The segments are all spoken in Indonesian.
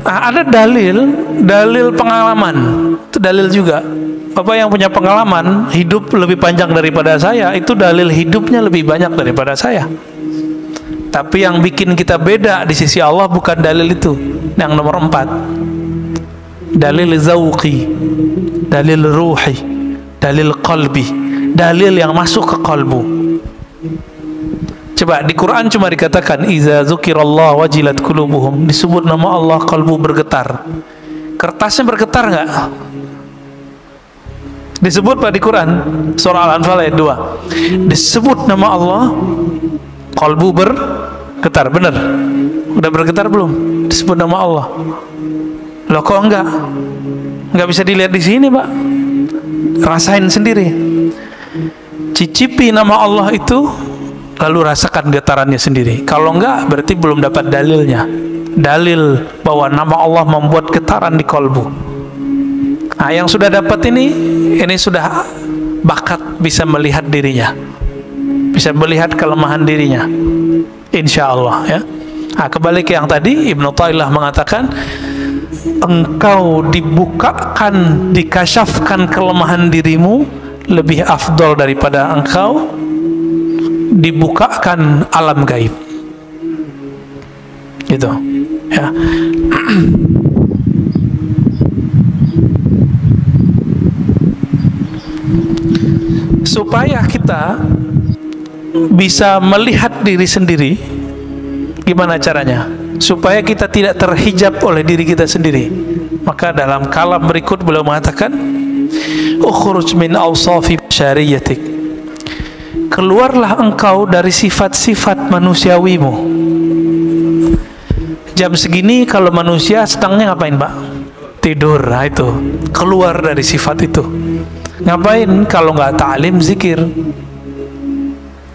Ada dalil pengalaman, itu dalil juga. Bapak yang punya pengalaman hidup lebih panjang daripada saya, itu dalil hidupnya lebih banyak daripada saya. Tapi yang bikin kita beda di sisi Allah bukan dalil itu. Yang nomor 4, dalil zauqi, dalil ruhi, dalil qalbi, dalil yang masuk ke kalbu. Coba di Quran cuma dikatakan iza dzukirallah wajilat qulubuhum, disebut nama Allah kalbu bergetar. Kertasnya bergetar nggak? Disebut Pak di Quran surah Al-Anfal ayat 2. Disebut nama Allah, kalbu bergetar. Benar? Udah bergetar belum? Disebut nama Allah. Loh kok enggak? Enggak bisa dilihat di sini, Pak. Rasain sendiri. Cicipi nama Allah itu, lalu rasakan getarannya sendiri. Kalau enggak, berarti belum dapat dalilnya. Dalil bahwa nama Allah membuat getaran di kalbu. Nah, yang sudah dapat ini sudah bakat bisa melihat dirinya, bisa melihat kelemahan dirinya, insya Allah ya. Nah, kembali ke yang tadi, Ibnu Taillah mengatakan, engkau dibukakan, dikasyafkan kelemahan dirimu lebih afdol daripada engkau dibukakan alam gaib, gitu ya. Supaya kita bisa melihat diri sendiri, gimana caranya? Supaya kita tidak terhijab oleh diri kita sendiri. Maka dalam kalam berikut beliau mengatakan, ukhruj min awsafi syariyatik, keluarlah engkau dari sifat-sifat manusiawimu. Jam segini kalau manusia sedangnya ngapain, Pak? Tidur. Nah, itu keluar dari sifat itu. Ngapain? Kalau nggak ta'lim, zikir.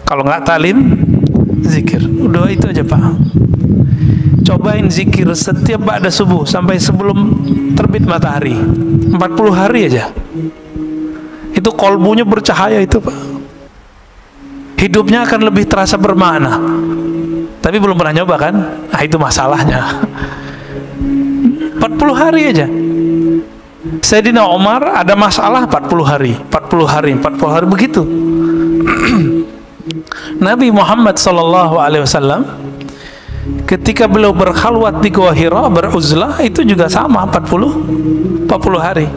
Kalau nggak ta'lim, zikir. Udah itu aja, Pak. Cobain zikir setiap ba'da subuh sampai sebelum terbit matahari, 40 hari aja. Itu kolbunya bercahaya itu, Pak. Hidupnya akan lebih terasa bermakna. Tapi belum pernah nyoba kan? Nah, itu masalahnya. 40 hari aja. Sayyidina Umar ada masalah 40 hari, 40 hari, 40 hari begitu. Nabi Muhammad SAW ketika beliau berkhalwat di Gua Hira, beruzlah, itu juga sama 40 hari.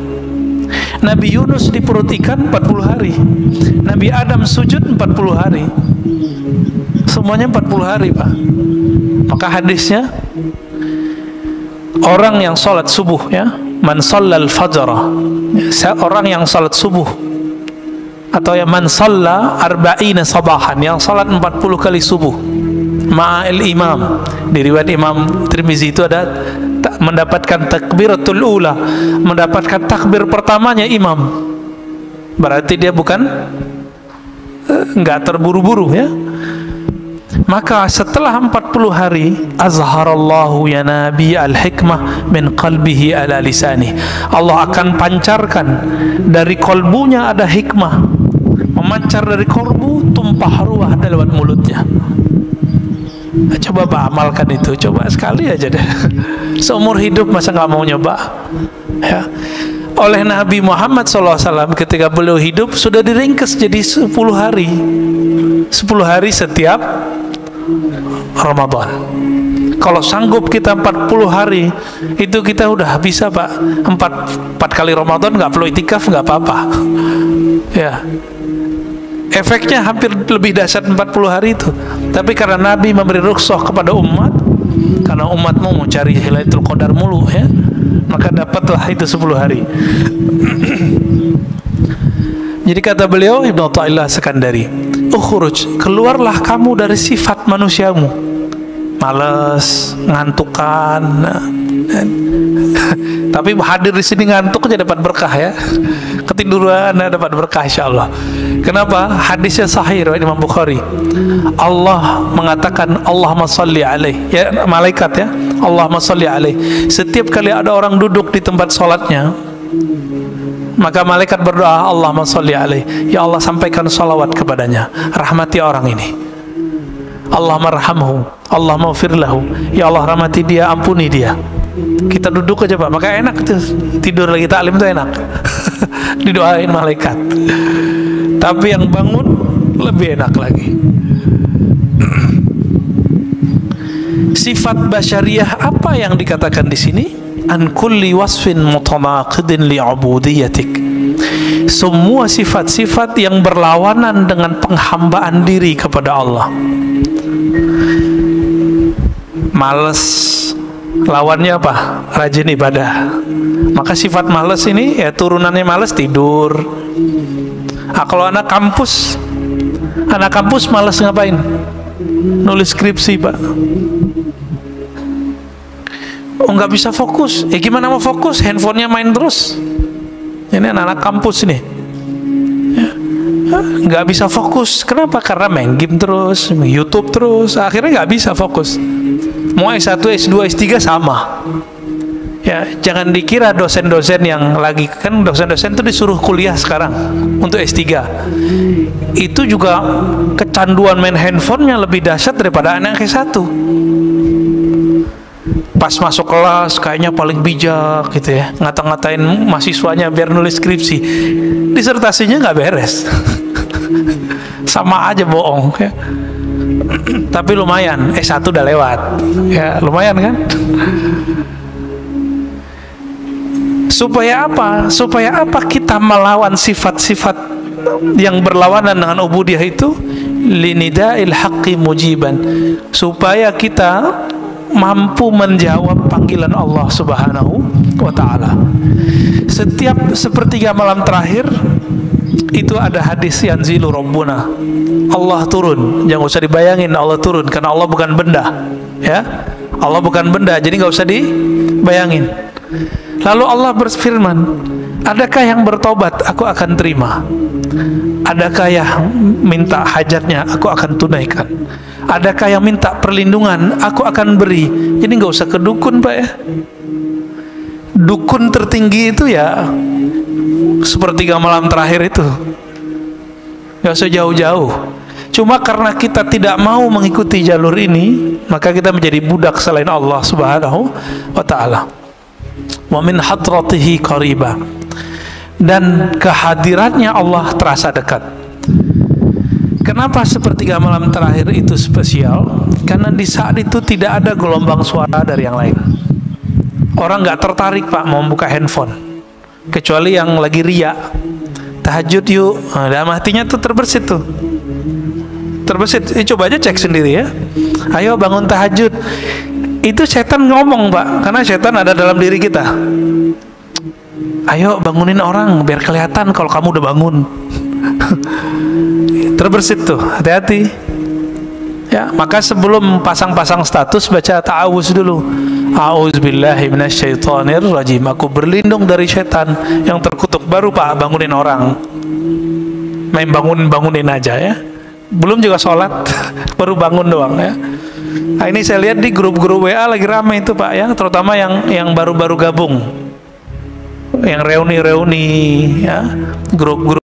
Nabi Yunus di perut ikan 40 hari. Nabi Adam sujud 40 hari. Semuanya 40 hari, Pak. Maka hadisnya, orang yang sholat subuh ya, man shallal fajra, orang yang salat subuh, atau ya man shalla arba'ina sabahan, yang salat 40 kali subuh ma'al imam. Di riwayat Imam Tirmizi itu ada mendapatkan takbiratul ula, mendapatkan takbir pertamanya imam. Berarti dia bukan enggak terburu-buru ya. Maka setelah 40 hari, azharallahu ya nabi al-hikmah min qalbihi ala lisani, Allah akan pancarkan dari kolbunya ada hikmah, memancar dari kolbu, tumpah ruah lewat mulutnya. Coba Pak amalkan itu, coba sekali aja deh. Seumur hidup masa nggak mau nyoba ya. Oleh Nabi Muhammad SAW ketika beliau hidup sudah diringkas jadi 10 hari, 10 hari setiap Ramadan. Kalau sanggup kita 40 hari, itu kita udah bisa, Pak. 4 kali Ramadan nggak perlu itikaf, nggak apa-apa ya. Efeknya hampir lebih dahsyat 40 hari itu. Tapi karena Nabi memberi rukhsah kepada umat, karena umatmu mau cari Lailatul Qadar mulu ya, maka dapatlah itu 10 hari. Jadi kata beliau, Ibnu Taillah Sekandari, ukhruj, keluarlah kamu dari sifat manusiamu, malas, ngantukan. Tapi hadir di sini ngantuk aja dapat berkah ya. Ketiduran dapat berkah insyaallah. Kenapa? Hadisnya sahih riwayat Imam Bukhari. Allah mengatakan Allahumma shalli alaihi, ya malaikat ya, Allahumma shalli alaihi. Setiap kali ada orang duduk di tempat sholatnya, maka malaikat berdoa, Allahumma shalli alaihi, ya Allah sampaikan salawat kepadanya, rahmati orang ini. Allahumma rahamhu, Allahumma ufir lahu, ya Allah rahmati dia, ampuni dia. Kita duduk aja Pak, maka enak tuh tidur lagi taklim tuh enak. Didoain malaikat. Tapi yang bangun lebih enak lagi. Sifat basyariyah apa yang dikatakan di sini? An kulli wasfin mutanaqidin li'ubudiyatik. Semua sifat-sifat yang berlawanan dengan penghambaan diri kepada Allah. Males, lawannya apa? Rajin ibadah. Maka sifat males ini ya turunannya males tidur. Kalau anak kampus males ngapain? Nulis skripsi Pak. Oh nggak bisa fokus. Gimana mau fokus? Handphonenya main terus. Ini anak-anak kampus nih. Nggak bisa fokus. Kenapa? Karena main game terus, YouTube terus. Akhirnya nggak bisa fokus. Mau S1, S2, S3 sama. Ya, jangan dikira dosen-dosen yang lagi, kan dosen-dosen itu disuruh kuliah sekarang untuk S3. Itu juga kecanduan main handphonenya lebih dahsyat daripada anak S1. Pas masuk kelas kayaknya paling bijak gitu ya, ngata-ngatain mahasiswanya biar nulis skripsi, disertasinya nggak beres. Sama aja bohong ya. Tapi lumayan, S1 udah lewat ya, lumayan kan. Supaya apa? Supaya apa kita melawan sifat-sifat yang berlawanan dengan ubudiyah itu? Linida'il haqqi mujiban. Supaya kita mampu menjawab panggilan Allah Subhanahu wa ta'ala. Setiap sepertiga malam terakhir itu ada hadis yanzilu Rabbuna, Allah turun. Jangan usah dibayangin Allah turun, karena Allah bukan benda ya. Allah bukan benda, jadi nggak usah dibayangin. Lalu Allah berfirman, adakah yang bertobat, aku akan terima. Adakah yang minta hajatnya, aku akan tunaikan. Adakah yang minta perlindungan, aku akan beri. Jadi nggak usah ke dukun Pak ya. Dukun tertinggi itu ya sepertiga malam terakhir itu. Nggak usah jauh-jauh. Cuma karena kita tidak mau mengikuti jalur ini, maka kita menjadi budak selain Allah Subhanahu wa ta'ala. Wa min hadratihi qariba. Dan kehadirannya Allah terasa dekat. Kenapa sepertiga malam terakhir itu spesial? Karena di saat itu tidak ada gelombang suara dari yang lain. Orang nggak tertarik Pak mau buka handphone, kecuali yang lagi riya. Tahajud yuk, dalam hatinya tuh terbersit tuh. Terbersit, coba aja cek sendiri ya. Ayo bangun tahajud. Itu setan ngomong Pak, karena setan ada dalam diri kita. Ayo bangunin orang biar kelihatan kalau kamu udah bangun. Terbersit tuh, hati-hati ya. Maka sebelum pasang-pasang status baca ta'awuz dulu. A'udzubillahi minasyaitonirrajim. Aku berlindung dari setan yang terkutuk. Baru Pak bangunin orang. Main bangunin aja ya. Belum juga sholat, baru bangun doang ya. Nah, ini saya lihat di grup-grup WA lagi ramai itu Pak ya, terutama yang baru-baru gabung, yang reuni-reuni ya, grup-grup